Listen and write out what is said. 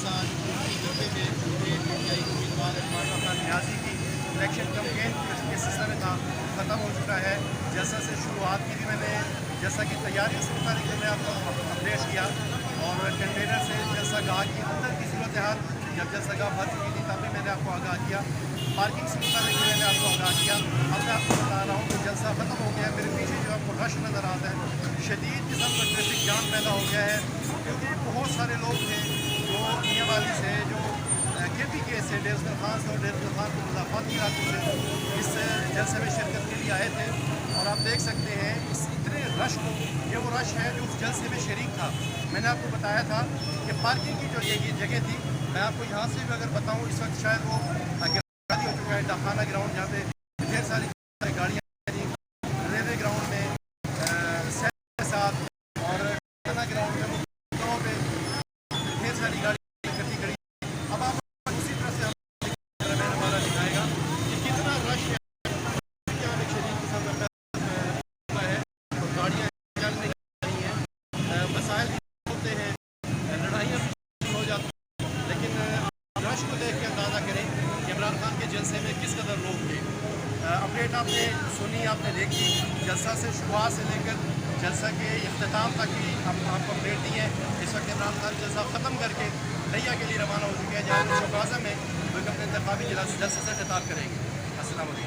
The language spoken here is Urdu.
سال جلسے میں PTI امیدوار خان نیازی کی الیکشن کمپین کے سلسلے میں تھا ختم ہو چکا ہے. جلسہ سے شروعات کی بھی میں نے جیسا کہ تیاریوں سے متعلق میں آپ کو اپڈیٹ کیا اور کنٹینر سے جلسہ گاہ کی اندر کی صورتحال جب جلسہ گاہ بھر چکی تھی تب بھی میں نے آپ کو آگاہ کیا. پارکنگ سے متعلق میں نے آپ کو آگاہ کیا. اب میں آپ کو بتا رہا ہوں کہ جلسہ ختم ہو گیا. میرے پیچھے جو آپ کو رش نظر آتا ہے, شدید قسم کا ٹریفک جام پیدا ہو گیا ہے کیونکہ بہت سارے لوگ تھے جو میاں والی سے, جو KPK سے, ڈیرسل خان سے اور ڈیرسل خان کے مضافاتی علاقوں سے اس جلسے میں شرکت کے لیے آئے تھے. اور آپ دیکھ سکتے ہیں اس اتنے رش کو, یہ وہ رش ہے جو اس جلسے میں شریک تھا. میں نے آپ کو بتایا تھا کہ پارکنگ کی جو جگہ تھی, میں آپ کو یہاں سے بھی اگر بتاؤں اس وقت شاید وہ خالی ہو چکا ہے. ڈاکخانہ گراؤنڈ جہاں پہ ڈھیر ساری گاڑیاں تھیں, ریلوے گراؤنڈ میں سیٹ کے ساتھ اور ڈاکخانہ گراؤنڈ میں مقاموں پہ ڈھیر ساری گاڑیاں اکٹھی کھڑی. اب آپ اسی طرح سے ہمیں ہمارا دکھائے گا کہ کتنا رش ہے. یہاں ایک شدید قسم کا ہوا ہے اور گاڑیاں چل نہیں رہی ہیں, مسائل ہوتے ہیں, لڑائیاں بھی ہو جاتی ہیں, لیکن رش کو دیکھ کے اندازہ کریں کہ عمران خان کے جلسے میں کس قدر لوگ تھے. اپڈیٹ آپ نے سنی, آپ نے دیکھی. جلسہ سے شروعات سے لے کر جلسہ کے اختتام تک کی ہم آپ کو اپڈیٹ دی ہے. اس وقت عمران خان جلسہ ختم کر کے لیا کے لیے روانہ ہو چکے ہیں, جہاں وہ چوک اعظم میں وہ اپنے انتخابی جلسے سے خطاب کریں گے. السلام علیکم.